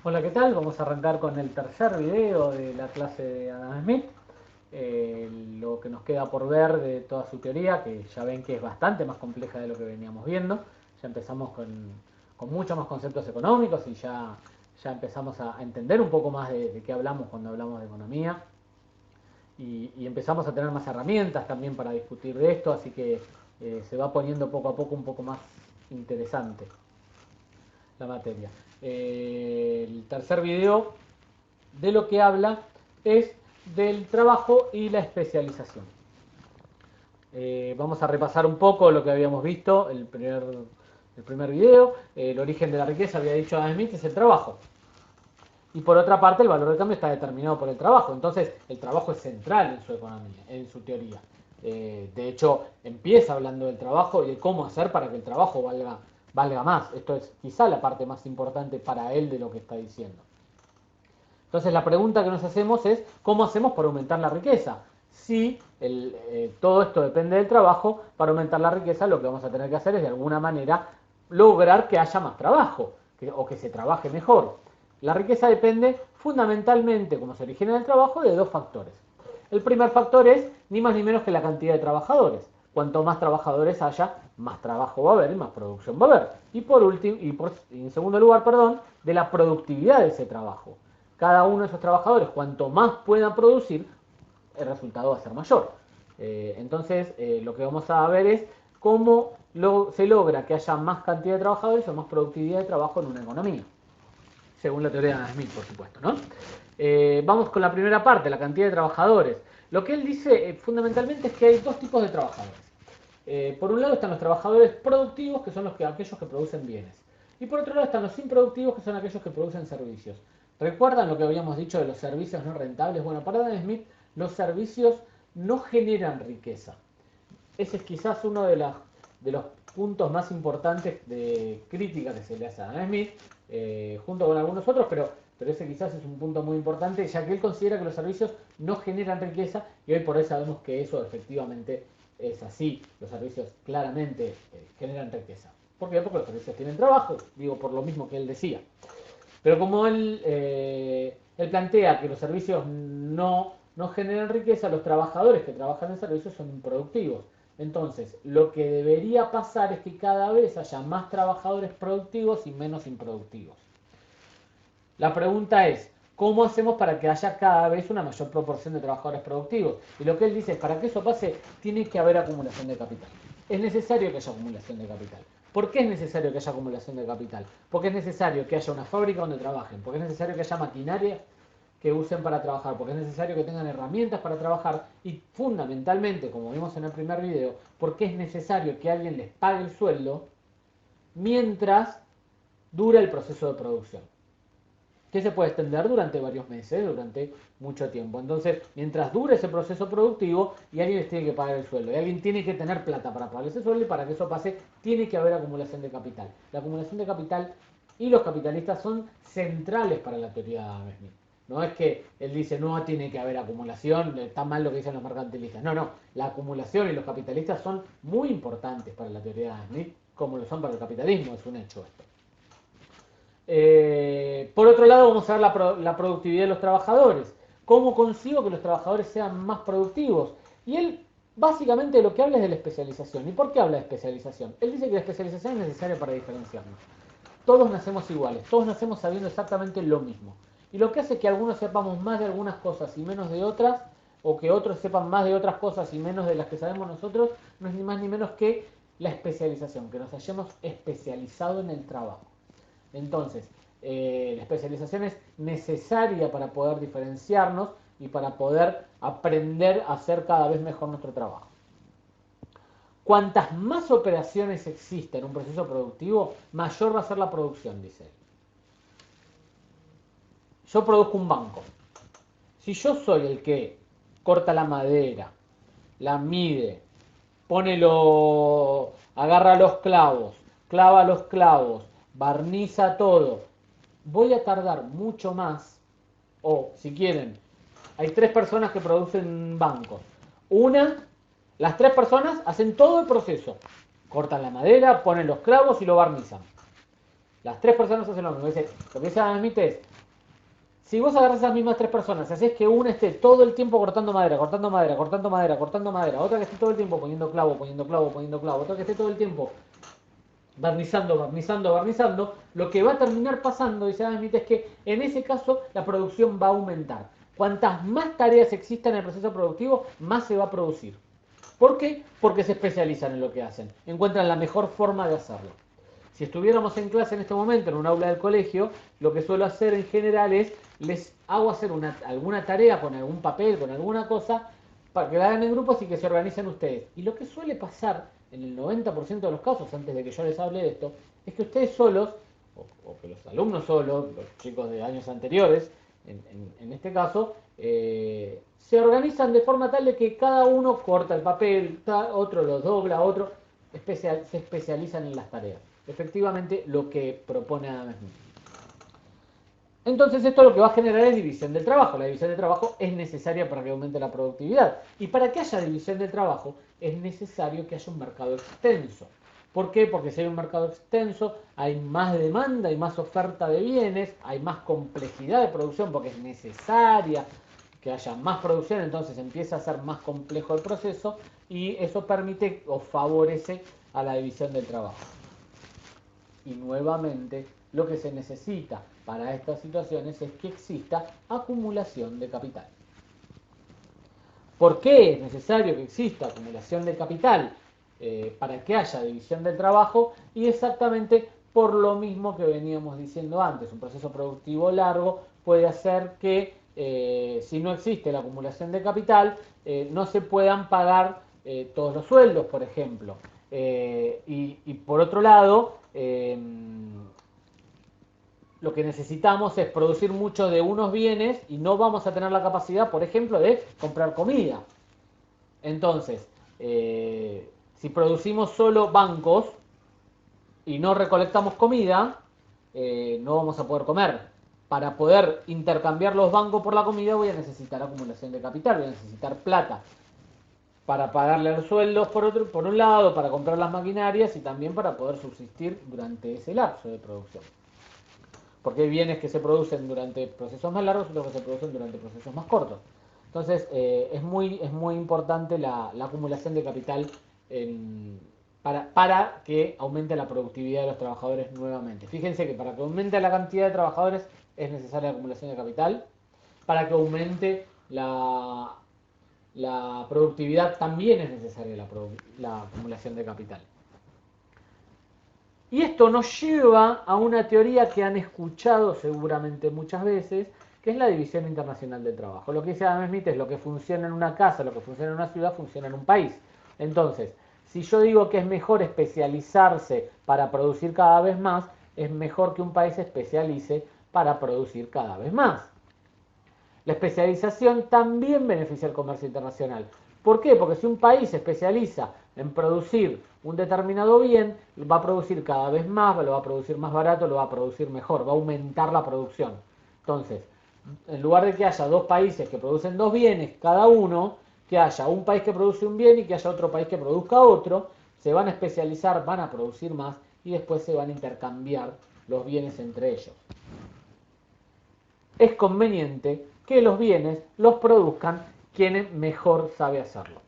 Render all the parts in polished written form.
Hola, ¿qué tal? Vamos a arrancar con el tercer video de la clase de Adam Smith. Lo que nos queda por ver de toda su teoría, que ya ven que es bastante más compleja de lo que veníamos viendo. Ya empezamos con muchos más conceptos económicos y ya empezamos a entender un poco más de qué hablamos cuando hablamos de economía. Y empezamos a tener más herramientas también para discutir de esto, así que se va poniendo poco a poco un poco más interesante la materia. El tercer video de lo que habla es del trabajo y la especialización. Vamos a repasar un poco lo que habíamos visto el primer video. El origen de la riqueza, había dicho Adam Smith, es el trabajo. Y por otra parte, el valor de cambio está determinado por el trabajo. Entonces, el trabajo es central en su economía, en su teoría. De hecho, empieza hablando del trabajo y de cómo hacer para que el trabajo valga más. Esto es quizá la parte más importante para él de lo que está diciendo. Entonces la pregunta que nos hacemos es, ¿cómo hacemos para aumentar la riqueza? Si todo esto depende del trabajo, para aumentar la riqueza lo que vamos a tener que hacer es de alguna manera lograr que haya más trabajo o que se trabaje mejor. La riqueza depende fundamentalmente, como se origina en el trabajo, de dos factores. El primer factor es ni más ni menos que la cantidad de trabajadores. Cuanto más trabajadores haya, más trabajo va a haber y más producción va a haber. Y por último, en segundo lugar, perdón, de la productividad de ese trabajo. Cada uno de esos trabajadores, cuanto más puedan producir, el resultado va a ser mayor. Entonces, lo que vamos a ver es cómo se logra que haya más cantidad de trabajadores o más productividad de trabajo en una economía, según la teoría de Adam Smith, por supuesto, ¿no? Vamos con la primera parte, la cantidad de trabajadores. Lo que él dice fundamentalmente es que hay dos tipos de trabajadores. Por un lado están los trabajadores productivos, que son aquellos que producen bienes. Y por otro lado están los improductivos, que son aquellos que producen servicios. ¿Recuerdan lo que habíamos dicho de los servicios no rentables? Bueno, para Adam Smith, los servicios no generan riqueza. Ese es quizás uno de los puntos más importantes de crítica que se le hace a Adam Smith, junto con algunos otros, pero ese quizás es un punto muy importante, ya que él considera que los servicios no generan riqueza y hoy por hoy sabemos que eso efectivamente es así. Los servicios claramente generan riqueza. ¿Por qué? Porque los servicios tienen trabajo, digo por lo mismo que él decía. Pero como él plantea que los servicios no generan riqueza, los trabajadores que trabajan en servicios son improductivos. Entonces, lo que debería pasar es que cada vez haya más trabajadores productivos y menos improductivos. La pregunta es, ¿cómo hacemos para que haya cada vez una mayor proporción de trabajadores productivos? Y lo que él dice es, para que eso pase, tiene que haber acumulación de capital. Es necesario que haya acumulación de capital. ¿Por qué es necesario que haya acumulación de capital? Porque es necesario que haya una fábrica donde trabajen, porque es necesario que haya maquinaria que usen para trabajar, porque es necesario que tengan herramientas para trabajar y fundamentalmente, como vimos en el primer video, porque es necesario que alguien les pague el sueldo mientras dura el proceso de producción, que se puede extender durante varios meses, durante mucho tiempo. Entonces, mientras dure ese proceso productivo y alguien les tiene que pagar el sueldo, y alguien tiene que tener plata para pagar ese sueldo, y para que eso pase, tiene que haber acumulación de capital. La acumulación de capital y los capitalistas son centrales para la teoría de Adam Smith. No es que él dice, no tiene que haber acumulación, está mal lo que dicen los mercantilistas. No, no, la acumulación y los capitalistas son muy importantes para la teoría de Adam Smith, como lo son para el capitalismo, es un hecho esto. Por otro lado, vamos a ver la productividad de los trabajadores. ¿Cómo consigo que los trabajadores sean más productivos? Y él básicamente lo que habla es de la especialización. ¿Y por qué habla de especialización? Él dice que la especialización es necesaria para diferenciarnos. Todos nacemos iguales, todos nacemos sabiendo exactamente lo mismo. Y lo que hace que algunos sepamos más de algunas cosas y menos de otras, o que otros sepan más de otras cosas y menos de las que sabemos nosotros, no es ni más ni menos que la especialización, que nos hayamos especializado en el trabajo. Entonces, la especialización es necesaria para poder diferenciarnos y para poder aprender a hacer cada vez mejor nuestro trabajo. Cuantas más operaciones existen en un proceso productivo, mayor va a ser la producción, dice él. Yo produzco un banco. Si yo soy el que corta la madera, la mide, agarra los clavos, clava los clavos, barniza todo, voy a tardar mucho más, o si quieren, hay tres personas que producen bancos. Las tres personas hacen todo el proceso. Cortan la madera, ponen los clavos y lo barnizan. Las 3 personas hacen lo mismo. Lo que dice Adam Smith es, si vos agarras a esas mismas 3 personas, haces que una esté todo el tiempo cortando madera, cortando madera, cortando madera, cortando madera, otra que esté todo el tiempo poniendo clavo, poniendo clavo, poniendo clavo, otra que esté todo el tiempo barnizando, barnizando, barnizando, lo que va a terminar pasando, dice Adam Smith, es que en ese caso la producción va a aumentar. Cuantas más tareas existan en el proceso productivo, más se va a producir. ¿Por qué? Porque se especializan en lo que hacen, encuentran la mejor forma de hacerlo. Si estuviéramos en clase en este momento, en un aula del colegio, lo que suelo hacer en general es, les hago hacer alguna tarea con algún papel, con alguna cosa, para que la hagan en grupos y que se organicen ustedes. Y lo que suele pasar en el 90% de los casos, antes de que yo les hable de esto, es que ustedes solos, o que los alumnos solos, los chicos de años anteriores, en este caso, se organizan de forma tal de que cada uno corta el papel, otro lo dobla, otro se especializan en las tareas. Efectivamente, lo que propone Adam Smith. Entonces esto lo que va a generar es división del trabajo. La división del trabajo es necesaria para que aumente la productividad. Y para que haya división del trabajo es necesario que haya un mercado extenso. ¿Por qué? Porque si hay un mercado extenso hay más demanda, hay más oferta de bienes, hay más complejidad de producción porque es necesaria que haya más producción, entonces empieza a ser más complejo el proceso y eso permite o favorece a la división del trabajo. Y nuevamente, lo que se necesita para estas situaciones es que exista acumulación de capital. ¿Por qué es necesario que exista acumulación de capital? Para que haya división del trabajo y exactamente por lo mismo que veníamos diciendo antes. Un proceso productivo largo puede hacer que si no existe la acumulación de capital, no se puedan pagar todos los sueldos, por ejemplo. Y por otro lado, lo que necesitamos es producir mucho de unos bienes y no vamos a tener la capacidad, por ejemplo, de comprar comida. Entonces, si producimos solo bancos y no recolectamos comida, no vamos a poder comer. Para poder intercambiar los bancos por la comida voy a necesitar acumulación de capital, voy a necesitar plata para pagarle los sueldos por un lado, para comprar las maquinarias y también para poder subsistir durante ese lapso de producción. Porque hay bienes que se producen durante procesos más largos y otros que se producen durante procesos más cortos. Entonces, es muy importante la acumulación de capital para que aumente la productividad de los trabajadores nuevamente. Fíjense que para que aumente la cantidad de trabajadores es necesaria la acumulación de capital. Para que aumente la productividad también es necesaria la acumulación de capital. Y esto nos lleva a una teoría que han escuchado seguramente muchas veces, que es la división internacional del trabajo. Lo que dice Adam Smith es lo que funciona en una casa, lo que funciona en una ciudad, funciona en un país. Entonces, si yo digo que es mejor especializarse para producir cada vez más, es mejor que un país se especialice para producir cada vez más. La especialización también beneficia al comercio internacional. ¿Por qué? Porque si un país se especializa en producir un determinado bien, va a producir cada vez más, lo va a producir más barato, lo va a producir mejor, va a aumentar la producción. Entonces, en lugar de que haya dos países que producen dos bienes cada uno, que haya un país que produce un bien y que haya otro país que produzca otro, se van a especializar, van a producir más y después se van a intercambiar los bienes entre ellos. Es conveniente que los bienes los produzcan quienes mejor sabe hacerlo.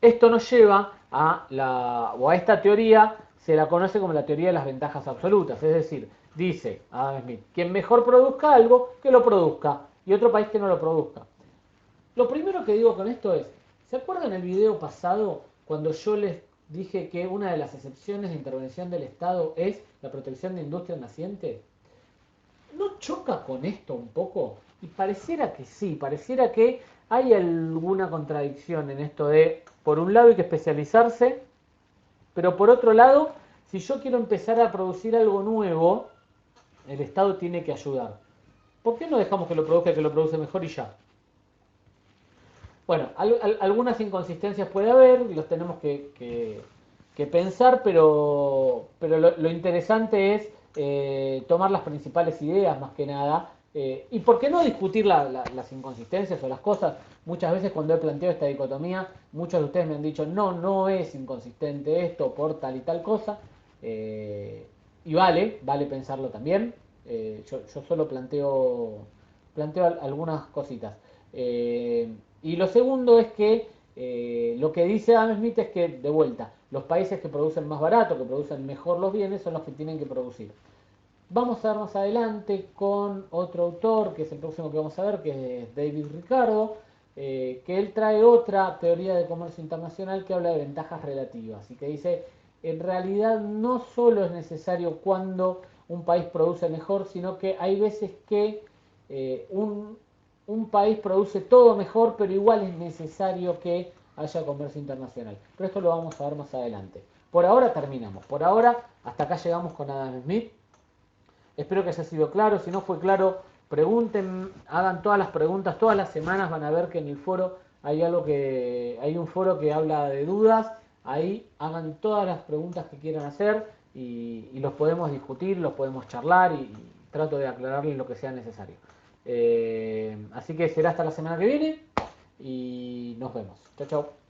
Esto nos lleva a esta teoría, se la conoce como la teoría de las ventajas absolutas, es decir, dice Adam Smith, quien mejor produzca algo, que lo produzca, y otro país que no lo produzca. Lo primero que digo con esto es, ¿se acuerdan el video pasado cuando yo les dije que una de las excepciones de intervención del Estado es la protección de industria naciente? ¿No choca con esto un poco? Y pareciera que sí, pareciera que hay alguna contradicción en esto de, por un lado hay que especializarse, pero por otro lado, si yo quiero empezar a producir algo nuevo, el Estado tiene que ayudar. ¿Por qué no dejamos que lo produzca, que lo produce mejor y ya? Bueno, algunas inconsistencias puede haber, los tenemos que pensar, pero lo interesante es tomar las principales ideas más que nada. Y por qué no discutir las inconsistencias o las cosas. Muchas veces cuando he planteado esta dicotomía, muchos de ustedes me han dicho, no es inconsistente esto por tal y tal cosa. y vale pensarlo también. Yo solo planteo algunas cositas. Y lo segundo es que lo que dice Adam Smith es que, de vuelta, los países que producen más barato, que producen mejor los bienes, son los que tienen que producir. Vamos a ver más adelante con otro autor, que es el próximo que vamos a ver, que es David Ricardo, que él trae otra teoría de comercio internacional que habla de ventajas relativas y que dice, en realidad no solo es necesario cuando un país produce mejor, sino que hay veces que un país produce todo mejor, pero igual es necesario que haya comercio internacional. Pero esto lo vamos a ver más adelante. Por ahora terminamos. Por ahora, hasta acá llegamos con Adam Smith. Espero que haya sido claro. Si no fue claro, pregunten, hagan todas las preguntas. Todas las semanas van a ver que en el foro hay un foro que habla de dudas. Ahí hagan todas las preguntas que quieran hacer y los podemos discutir, los podemos charlar y trato de aclararles lo que sea necesario. Así que será hasta la semana que viene y nos vemos. Chao, chao.